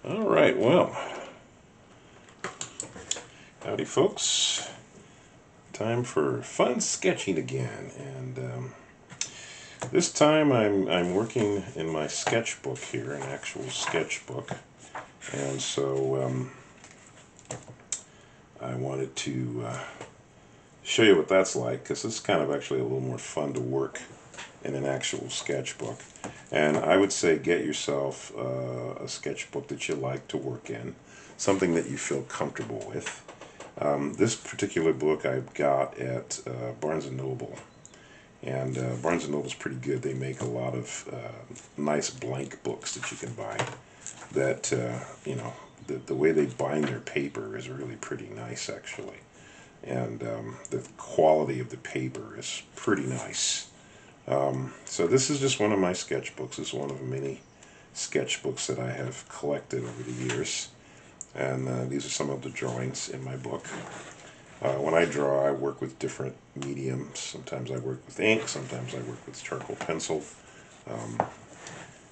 All right, well, howdy folks. Time for fun sketching again, and this time I'm working in my sketchbook here, an actual sketchbook, and so I wanted to show you what that's like because it's kind of actually a little more fun to work in an actual sketchbook. And I would say get yourself a sketchbook that you like to work in, something that you feel comfortable with. This particular book I got at Barnes& and Noble, and Barnes& and Noble is pretty good. They make a lot of nice blank books that you can buy that, the way they bind their paper is really pretty nice actually. And the quality of the paper is pretty nice. So this is just one of my sketchbooks. It's one of many sketchbooks that I have collected over the years. And these are some of the drawings in my book. When I draw, I work with different mediums. Sometimes I work with ink, sometimes I work with charcoal pencil.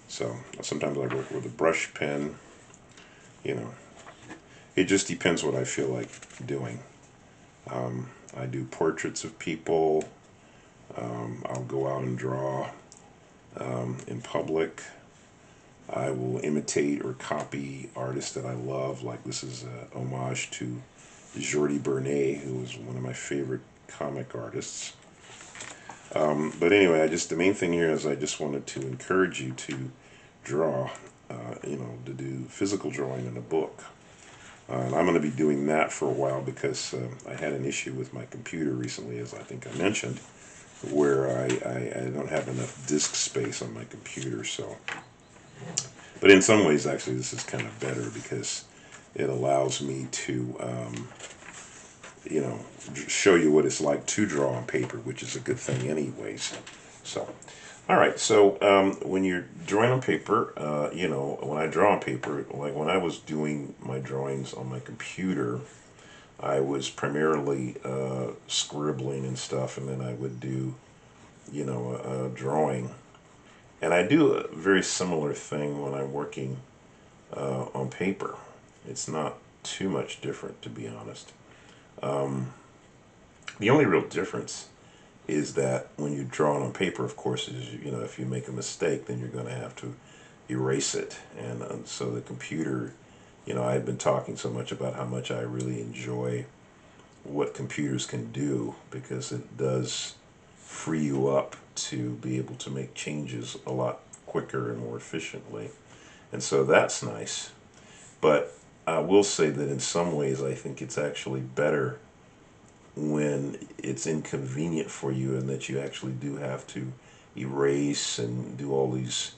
So sometimes I work with a brush pen. You know, it just depends what I feel like doing. I do portraits of people. I'll go out and draw in public. I will imitate or copy artists that I love. Like this is a homage to Jordi Bernay, who was one of my favorite comic artists. But anyway, the main thing here is I just wanted to encourage you to draw, to do physical drawing in a book. And I'm going to be doing that for a while because I had an issue with my computer recently, as I think I mentioned, where I don't have enough disk space on my computer. So, but in some ways, actually, this is kind of better because it allows me to, show you what it's like to draw on paper, which is a good thing anyways. So, all right, so when you're drawing on paper, when I draw on paper, like when I was doing my drawings on my computer, I was primarily scribbling and stuff, and then I would do, a drawing. And I do a very similar thing when I'm working on paper. It's not too much different, to be honest. The only real difference is that when you draw it on paper, of course, if you make a mistake, then you're going to have to erase it. And so the computer, I've been talking so much about how much I really enjoy what computers can do because it does free you up to be able to make changes a lot quicker and more efficiently. And so that's nice. But I will say that in some ways I think it's actually better when it's inconvenient for you and that you actually do have to erase and do all these,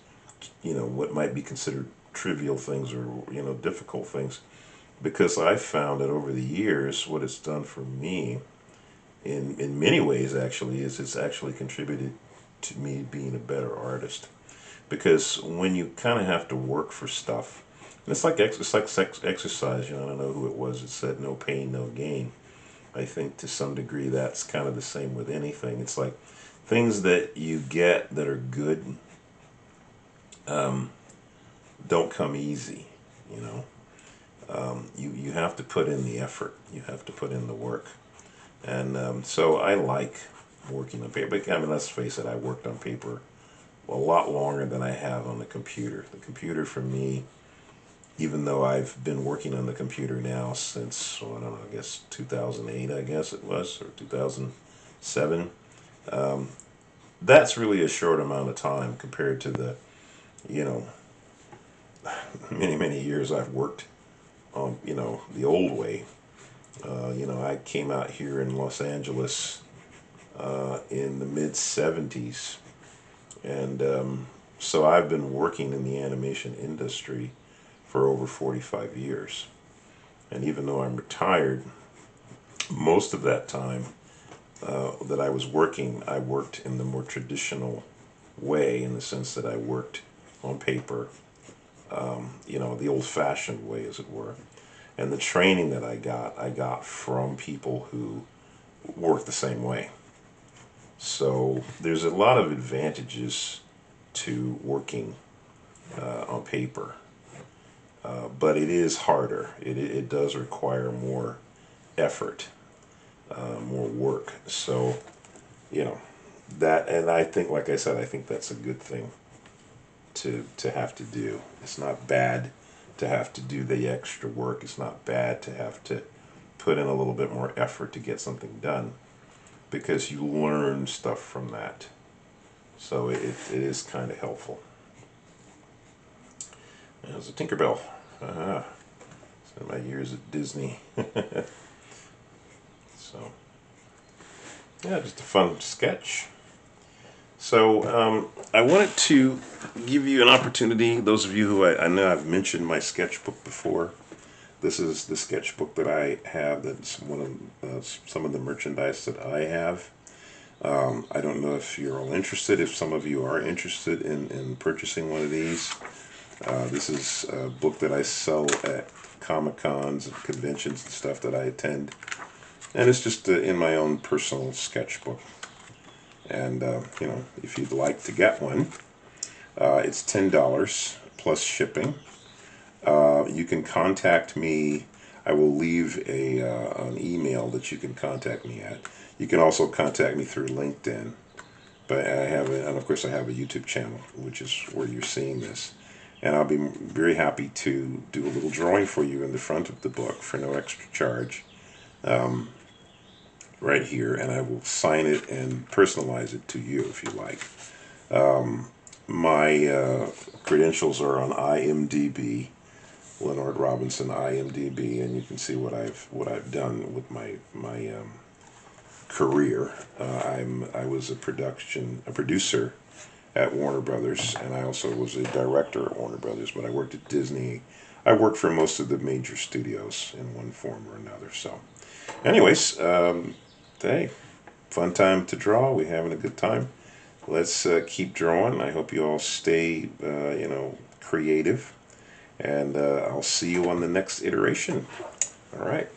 what might be considered trivial things or, difficult things. Because I've found that over the years, what it's done for me, in many ways actually, is it's actually contributed to me being a better artist. Because when you kind of have to work for stuff, and it's like exercise. I don't know who it was that said no pain, no gain. I think to some degree that's kind of the same with anything. It's like things that you get that are good don't come easy. You have to put in the effort. You have to put in the work. And so I like working on paper. I mean, let's face it, I worked on paper a lot longer than I have on the computer. The computer for me, even though I've been working on the computer now since, I don't know, I guess 2008, I guess it was, or 2007, that's really a short amount of time compared to the, you know, many, many years I've worked on, the old way. I came out here in Los Angeles in the mid 70s, and so I've been working in the animation industry for over 45 years. And even though I'm retired, most of that time that I was working, I worked in the more traditional way in the sense that I worked on paper, the old fashioned way, as it were. And the training that I got from people who work the same way. So there's a lot of advantages to working on paper. but it is harder. It does require more effort, more work. So, you know, that, and I think, like I said, I think that's a good thing to have to do. It's not bad to have to do the extra work. It's not bad to have to put in a little bit more effort to get something done, because you learn stuff from that. So it is kind of helpful. There's a Tinkerbell. It's in my years at Disney. So, yeah, just a fun sketch. So, I wanted to give you an opportunity, those of you who I know I've mentioned my sketchbook before. This is the sketchbook that I have. That's one of some of the merchandise that I have. I don't know if you're all interested. If some of you are interested in purchasing one of these, this is a book that I sell at Comic Cons and conventions and stuff that I attend. And it's just in my own personal sketchbook. And, if you'd like to get one, it's $10 plus shipping. You can contact me. I will leave an email that you can contact me at. You can also contact me through LinkedIn. But and of course I have a YouTube channel, which is where you're seeing this. And I'll be very happy to do a little drawing for you in the front of the book for no extra charge. Right here, and I will sign it and personalize it to you if you like. My credentials are on IMDb, Leonard Robinson IMDb, and you can see what I've done with my career. I was a producer at Warner Brothers, and I also was a director at Warner Brothers. But I worked at Disney. I worked for most of the major studios in one form or another. So, anyways. Hey, fun time to draw. We're having a good time. Let's keep drawing. I hope you all stay, creative. And I'll see you on the next iteration. All right.